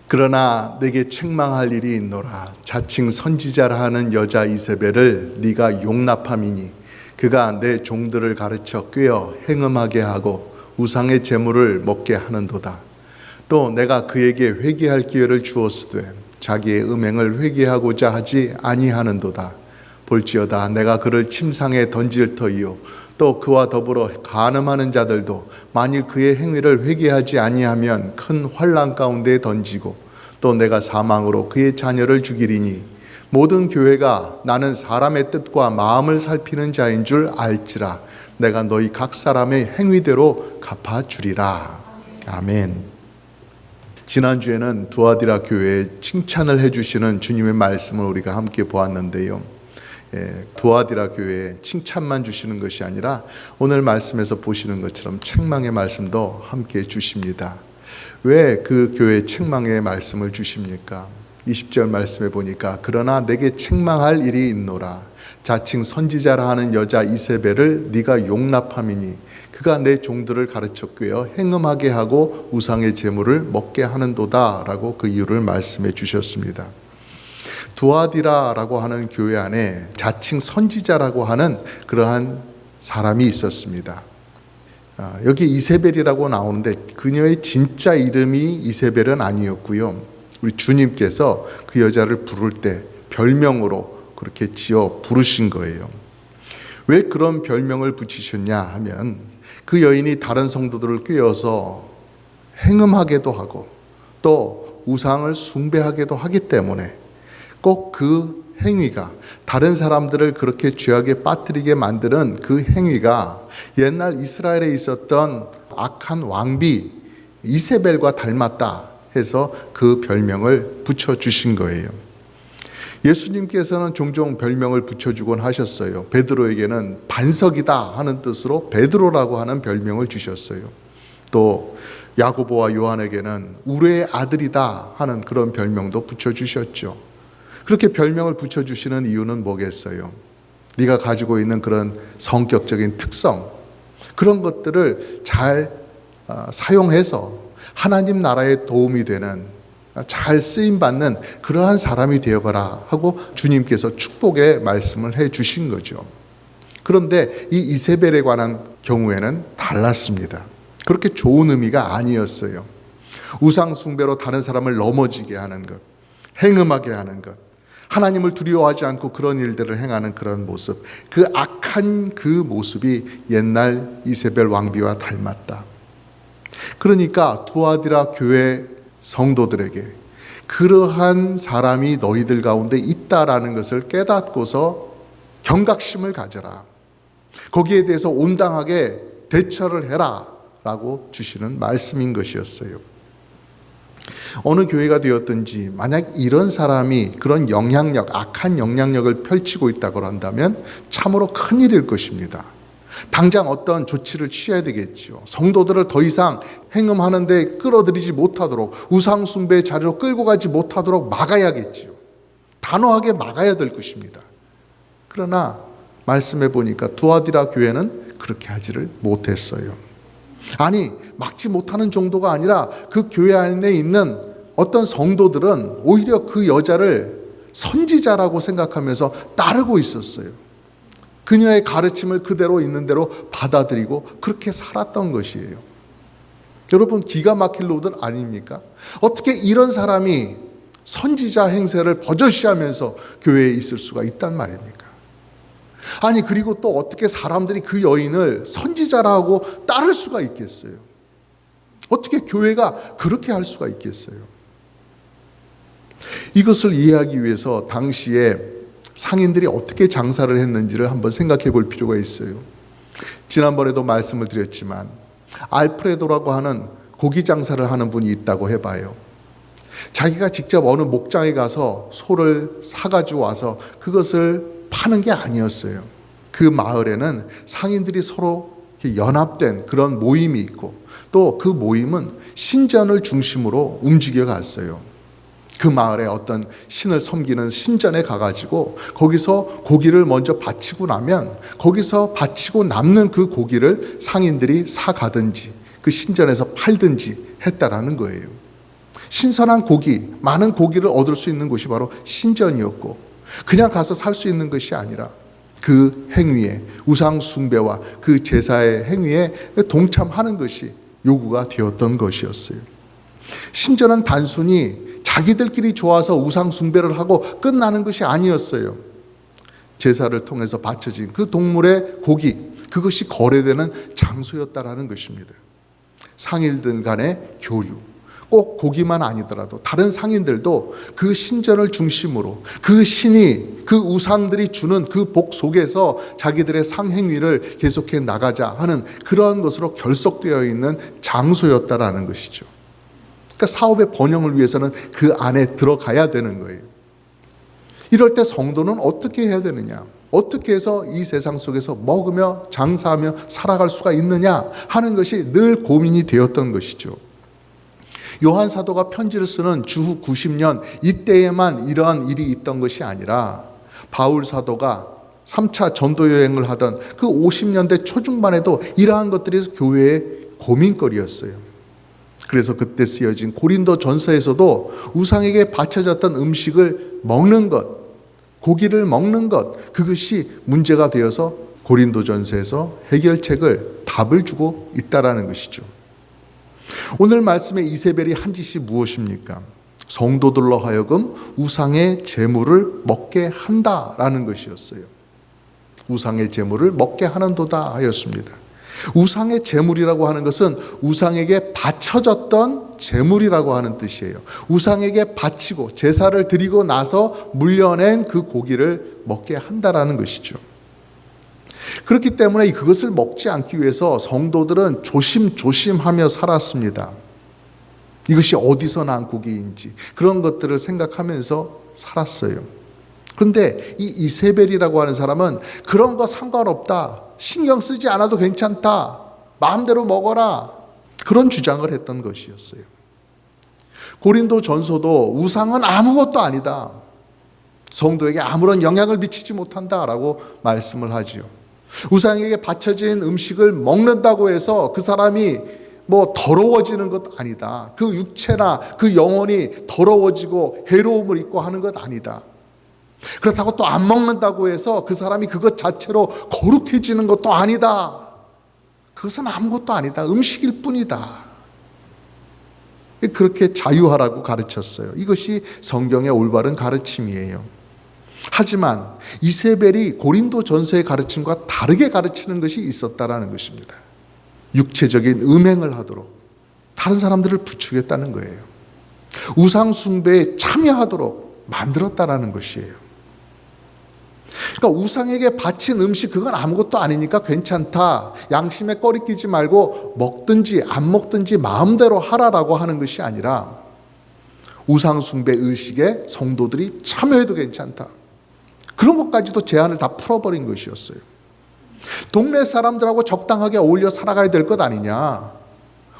그러나 내게 책망할 일이 있노라. 자칭 선지자라 하는 여자 이세벨을 네가 용납함이니 그가 내 종들을 가르쳐 꾀어 행음하게 하고 우상의 제물을 먹게 하는도다. 또 내가 그에게 회개할 기회를 주었으되 자기의 음행을 회개하고자 하지 아니하는도다. 볼지어다 내가 그를 침상에 던질 터이요 또 그와 더불어 간음하는 자들도 만일 그의 행위를 회개하지 아니하면 큰 환난 가운데 던지고 또 내가 사망으로 그의 자녀를 죽이리니 모든 교회가 나는 사람의 뜻과 마음을 살피는 자인 줄 알지라. 내가 너희 각 사람의 행위대로 갚아주리라. 아멘. 지난주에는 두아디라 교회에 칭찬을 해주시는 주님의 말씀을 우리가 함께 보았는데요. 두아디라 교회에 칭찬만 주시는 것이 아니라 오늘 말씀에서 보시는 것처럼 책망의 말씀도 함께 주십니다. 왜 그 교회에 책망의 말씀을 주십니까? 20절 말씀에 보니까 그러나 내게 책망할 일이 있노라. 자칭 선지자라 하는 여자 이세벨을 네가 용납함이니 그가 내 종들을 가르쳐 꾀어 행음하게 하고 우상의 제물을 먹게 하는도다 라고 그 이유를 말씀해 주셨습니다. 두아디라라고 하는 교회 안에 자칭 선지자라고 하는 그러한 사람이 있었습니다. 여기 이세벨이라고 나오는데 그녀의 진짜 이름이 이세벨은 아니었고요. 우리 주님께서 그 여자를 부를 때 별명으로 그렇게 지어 부르신 거예요. 왜 그런 별명을 붙이셨냐 하면 그 여인이 다른 성도들을 꾀어서 행음하게도 하고 또 우상을 숭배하게도 하기 때문에 꼭 그 행위가 다른 사람들을 그렇게 죄악에 빠뜨리게 만드는 그 행위가 옛날 이스라엘에 있었던 악한 왕비 이세벨과 닮았다 해서 그 별명을 붙여주신 거예요. 예수님께서는 종종 별명을 붙여주곤 하셨어요. 베드로에게는 반석이다 하는 뜻으로 베드로라고 하는 별명을 주셨어요. 또 야고보와 요한에게는 우레의 아들이다 하는 그런 별명도 붙여주셨죠. 그렇게 별명을 붙여주시는 이유는 뭐겠어요? 네가 가지고 있는 그런 성격적인 특성, 그런 것들을 잘 사용해서 하나님 나라에 도움이 되는, 잘 쓰임받는 그러한 사람이 되어가라 하고 주님께서 축복의 말씀을 해 주신 거죠. 그런데 이 이세벨에 관한 경우에는 달랐습니다. 그렇게 좋은 의미가 아니었어요. 우상 숭배로 다른 사람을 넘어지게 하는 것, 행음하게 하는 것, 하나님을 두려워하지 않고 그런 일들을 행하는 그런 모습, 그 악한 그 모습이 옛날 이세벨 왕비와 닮았다. 그러니까 두아디라 교회 성도들에게 그러한 사람이 너희들 가운데 있다라는 것을 깨닫고서 경각심을 가져라. 거기에 대해서 온당하게 대처를 해라 라고 주시는 말씀인 것이었어요. 어느 교회가 되었든지 만약 이런 사람이 그런 영향력, 악한 영향력을 펼치고 있다고 한다면 참으로 큰일일 것입니다. 당장 어떤 조치를 취해야 되겠죠. 성도들을 더 이상 행음하는데 끌어들이지 못하도록, 우상 숭배의 자리로 끌고 가지 못하도록 막아야겠죠. 단호하게 막아야 될 것입니다. 그러나 말씀해 보니까 두아디라 교회는 그렇게 하지를 못했어요. 아니, 막지 못하는 정도가 아니라 그 교회 안에 있는 어떤 성도들은 오히려 그 여자를 선지자라고 생각하면서 따르고 있었어요. 그녀의 가르침을 그대로 있는 대로 받아들이고 그렇게 살았던 것이에요. 여러분, 기가 막힐 노들 아닙니까? 어떻게 이런 사람이 선지자 행세를 버젓이하면서 교회에 있을 수가 있단 말입니까? 아니, 그리고 또 어떻게 사람들이 그 여인을 선지자라고 따를 수가 있겠어요? 어떻게 교회가 그렇게 할 수가 있겠어요? 이것을 이해하기 위해서 당시에 상인들이 어떻게 장사를 했는지를 한번 생각해 볼 필요가 있어요. 지난번에도 말씀을 드렸지만 알프레도라고 하는 고기 장사를 하는 분이 있다고 해봐요. 자기가 직접 어느 목장에 가서 소를 사가지고 와서 그것을 파는 게 아니었어요. 그 마을에는 상인들이 서로 연합된 그런 모임이 있고 또 그 모임은 신전을 중심으로 움직여 갔어요. 그 마을에 어떤 신을 섬기는 신전에 가가지고 거기서 고기를 먼저 바치고 나면 거기서 바치고 남는 그 고기를 상인들이 사가든지 그 신전에서 팔든지 했다라는 거예요. 신선한 고기, 많은 고기를 얻을 수 있는 곳이 바로 신전이었고, 그냥 가서 살 수 있는 것이 아니라 그 행위에, 우상 숭배와 그 제사의 행위에 동참하는 것이 요구가 되었던 것이었어요. 신전은 단순히 자기들끼리 좋아서 우상 숭배를 하고 끝나는 것이 아니었어요. 제사를 통해서 바쳐진 그 동물의 고기, 그것이 거래되는 장소였다라는 것입니다. 상인들 간의 교류, 꼭 고기만 아니더라도 다른 상인들도 그 신전을 중심으로 그 신이, 그 우상들이 주는 그 복 속에서 자기들의 상행위를 계속해 나가자 하는 그러한 것으로 결속되어 있는 장소였다라는 것이죠. 그러니까 사업의 번영을 위해서는 그 안에 들어가야 되는 거예요. 이럴 때 성도는 어떻게 해야 되느냐? 어떻게 해서 이 세상 속에서 먹으며 장사하며 살아갈 수가 있느냐 하는 것이 늘 고민이 되었던 것이죠. 요한 사도가 편지를 쓰는 주후 90년 이때에만 이러한 일이 있던 것이 아니라 바울 사도가 3차 전도 여행을 하던 그 50년대 초중반에도 이러한 것들이 교회의 고민거리였어요. 그래서 그때 쓰여진 고린도 전서에서도 우상에게 바쳐졌던 음식을 먹는 것, 고기를 먹는 것, 그것이 문제가 되어서 고린도 전서에서 해결책을, 답을 주고 있다라는 것이죠. 오늘 말씀의 이세벨이 한 짓이 무엇입니까? 성도들로 하여금 우상의 제물을 먹게 한다라는 것이었어요. 우상의 제물을 먹게 하는도다 하였습니다. 우상의 제물이라고 하는 것은 우상에게 바쳐졌던 제물이라고 하는 뜻이에요. 우상에게 바치고 제사를 드리고 나서 물려낸 그 고기를 먹게 한다라는 것이죠. 그렇기 때문에 그것을 먹지 않기 위해서 성도들은 조심조심하며 살았습니다. 이것이 어디서 난 고기인지 그런 것들을 생각하면서 살았어요. 그런데 이 이세벨이라고 하는 사람은 그런 거 상관없다, 신경 쓰지 않아도 괜찮다, 마음대로 먹어라, 그런 주장을 했던 것이었어요. 고린도 전서도 우상은 아무것도 아니다, 성도에게 아무런 영향을 미치지 못한다라고 말씀을 하지요. 우상에게 바쳐진 음식을 먹는다고 해서 그 사람이 더러워지는 것도 아니다. 그 육체나 그 영혼이 더러워지고 해로움을 입고 하는 것 아니다. 그렇다고 또 안 먹는다고 해서 그 사람이 그것 자체로 거룩해지는 것도 아니다. 그것은 아무것도 아니다. 음식일 뿐이다. 그렇게 자유하라고 가르쳤어요. 이것이 성경의 올바른 가르침이에요. 하지만 이세벨이 고린도 전서의 가르침과 다르게 가르치는 것이 있었다라는 것입니다. 육체적인 음행을 하도록 다른 사람들을 부추겼다는 거예요. 우상 숭배에 참여하도록 만들었다라는 것이에요. 그러니까 우상에게 바친 음식, 그건 아무것도 아니니까 괜찮다, 양심에 꺼리 끼지 말고 먹든지 안 먹든지 마음대로 하라라고 하는 것이 아니라 우상 숭배 의식에 성도들이 참여해도 괜찮다, 그런 것까지도 제한을 다 풀어버린 것이었어요. 동네 사람들하고 적당하게 어울려 살아가야 될 것 아니냐.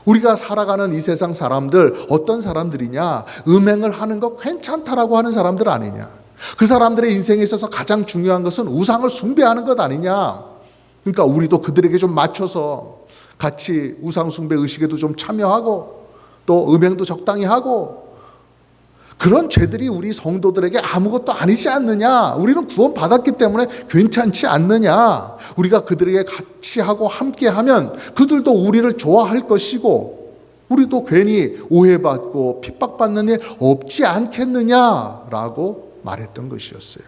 우리가 살아가는 이 세상 사람들 어떤 사람들이냐, 음행을 하는 거 괜찮다라고 하는 사람들 아니냐. 그 사람들의 인생에 있어서 가장 중요한 것은 우상을 숭배하는 것 아니냐. 그러니까 우리도 그들에게 좀 맞춰서 같이 우상 숭배 의식에도 좀 참여하고 또 음행도 적당히 하고, 그런 죄들이 우리 성도들에게 아무것도 아니지 않느냐, 우리는 구원 받았기 때문에 괜찮지 않느냐, 우리가 그들에게 같이 하고 함께 하면 그들도 우리를 좋아할 것이고 우리도 괜히 오해받고 핍박받는 일 없지 않겠느냐라고 말했던 것이었어요.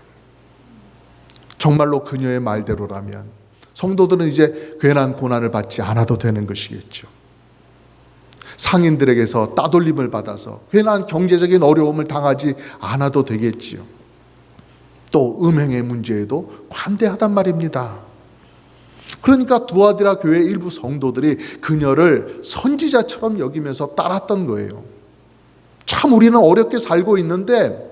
정말로 그녀의 말대로라면 성도들은 이제 괜한 고난을 받지 않아도 되는 것이겠죠. 상인들에게서 따돌림을 받아서 괜한 경제적인 어려움을 당하지 않아도 되겠지요. 또 음행의 문제에도 관대하단 말입니다. 그러니까 두아디라 교회 일부 성도들이 그녀를 선지자처럼 여기면서 따랐던 거예요. 참 우리는 어렵게 살고 있는데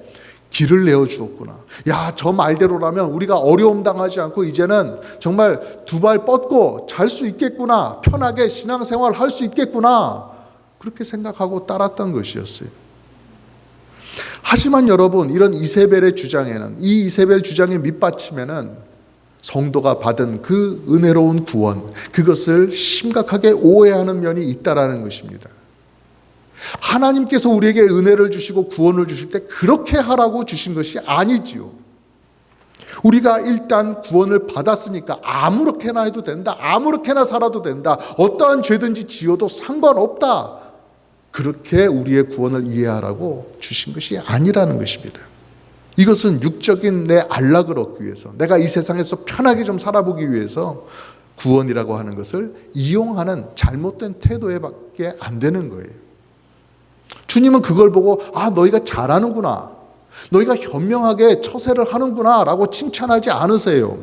길을 내어주었구나. 야, 저 말대로라면 우리가 어려움 당하지 않고 이제는 정말 두 발 뻗고 잘 수 있겠구나, 편하게 신앙생활 할 수 있겠구나, 그렇게 생각하고 따랐던 것이었어요. 하지만 여러분, 이런 이세벨의 주장에는, 이 이세벨 주장의 밑받침에는 성도가 받은 그 은혜로운 구원, 그것을 심각하게 오해하는 면이 있다라는 것입니다. 하나님께서 우리에게 은혜를 주시고 구원을 주실 때 그렇게 하라고 주신 것이 아니지요. 우리가 일단 구원을 받았으니까 아무렇게나 해도 된다. 아무렇게나 살아도 된다. 어떠한 죄든지 지어도 상관없다. 그렇게 우리의 구원을 이해하라고 주신 것이 아니라는 것입니다. 이것은 육적인 내 안락을 얻기 위해서, 내가 이 세상에서 편하게 좀 살아보기 위해서 구원이라고 하는 것을 이용하는 잘못된 태도에 밖에 안 되는 거예요. 주님은 그걸 보고 너희가 잘하는구나, 너희가 현명하게 처세를 하는구나 라고 칭찬하지 않으세요.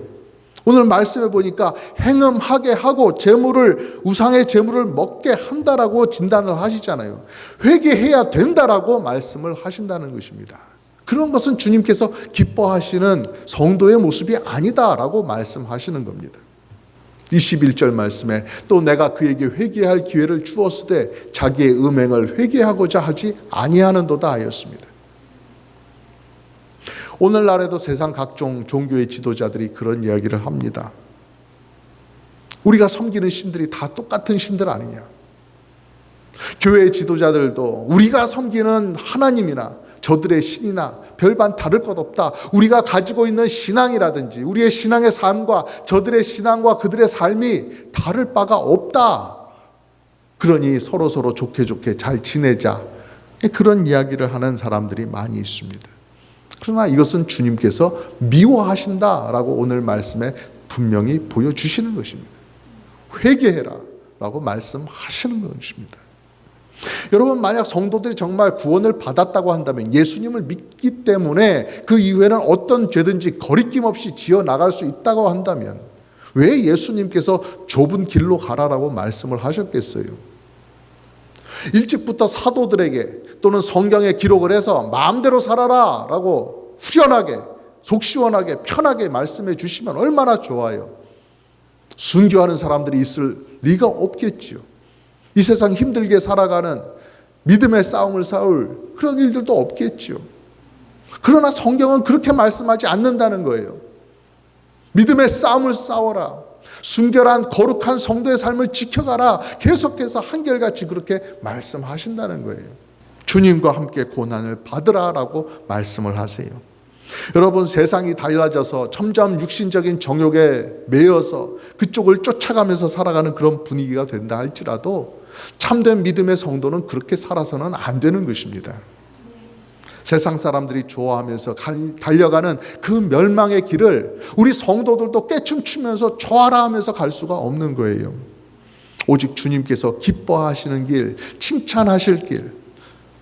오늘 말씀해 보니까 행음하게 하고 우상의 재물을 먹게 한다라고 진단을 하시잖아요. 회개해야 된다라고 말씀을 하신다는 것입니다. 그런 것은 주님께서 기뻐하시는 성도의 모습이 아니다라고 말씀하시는 겁니다. 21절 말씀에 또 내가 그에게 회개할 기회를 주었으되 자기의 음행을 회개하고자 하지 아니하는도다 하였습니다. 오늘날에도 세상 각종 종교의 지도자들이 그런 이야기를 합니다. 우리가 섬기는 신들이 다 똑같은 신들 아니냐. 교회 지도자들도 우리가 섬기는 하나님이나 저들의 신이나 별반 다를 것 없다. 우리가 가지고 있는 신앙이라든지 우리의 신앙의 삶과 저들의 신앙과 그들의 삶이 다를 바가 없다. 그러니 서로 좋게 잘 지내자. 그런 이야기를 하는 사람들이 많이 있습니다. 그러나 이것은 주님께서 미워하신다라고 오늘 말씀에 분명히 보여주시는 것입니다. 회개해라 라고 말씀하시는 것입니다. 여러분, 만약 성도들이 정말 구원을 받았다고 한다면, 예수님을 믿기 때문에 그 이후에는 어떤 죄든지 거리낌 없이 지어나갈 수 있다고 한다면 왜 예수님께서 좁은 길로 가라라고 말씀을 하셨겠어요? 일찍부터 사도들에게 또는 성경에 기록을 해서 마음대로 살아라 라고 후련하게, 속 시원하게, 편하게 말씀해 주시면 얼마나 좋아요. 순교하는 사람들이 있을 리가 없겠지요. 이 세상 힘들게 살아가는 믿음의 싸움을 싸울 그런 일들도 없겠지요. 그러나 성경은 그렇게 말씀하지 않는다는 거예요. 믿음의 싸움을 싸워라. 순결한 거룩한 성도의 삶을 지켜가라. 계속해서 한결같이 그렇게 말씀하신다는 거예요. 주님과 함께 고난을 받으라라고 말씀을 하세요. 여러분, 세상이 달라져서 점점 육신적인 정욕에 매여서 그쪽을 쫓아가면서 살아가는 그런 분위기가 된다 할지라도 참된 믿음의 성도는 그렇게 살아서는 안 되는 것입니다. 세상 사람들이 좋아하면서 달려가는 그 멸망의 길을 우리 성도들도 꿰춤추면서 좋아라 하면서 갈 수가 없는 거예요. 오직 주님께서 기뻐하시는 길, 칭찬하실 길,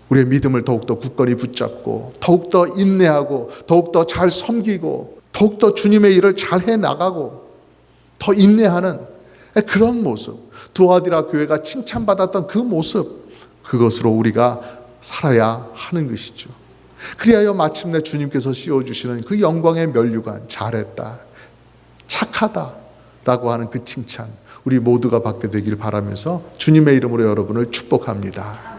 우리의 믿음을 더욱더 굳건히 붙잡고 더욱더 인내하고 더욱더 잘 섬기고 더욱더 주님의 일을 잘 해나가고 더 인내하는 그런 모습, 두아디라 교회가 칭찬받았던 그 모습, 그것으로 우리가 살아야 하는 것이죠. 그리하여 마침내 주님께서 씌워주시는 그 영광의 면류관, 잘했다, 착하다 라고 하는 그 칭찬, 우리 모두가 받게 되길 바라면서 주님의 이름으로 여러분을 축복합니다.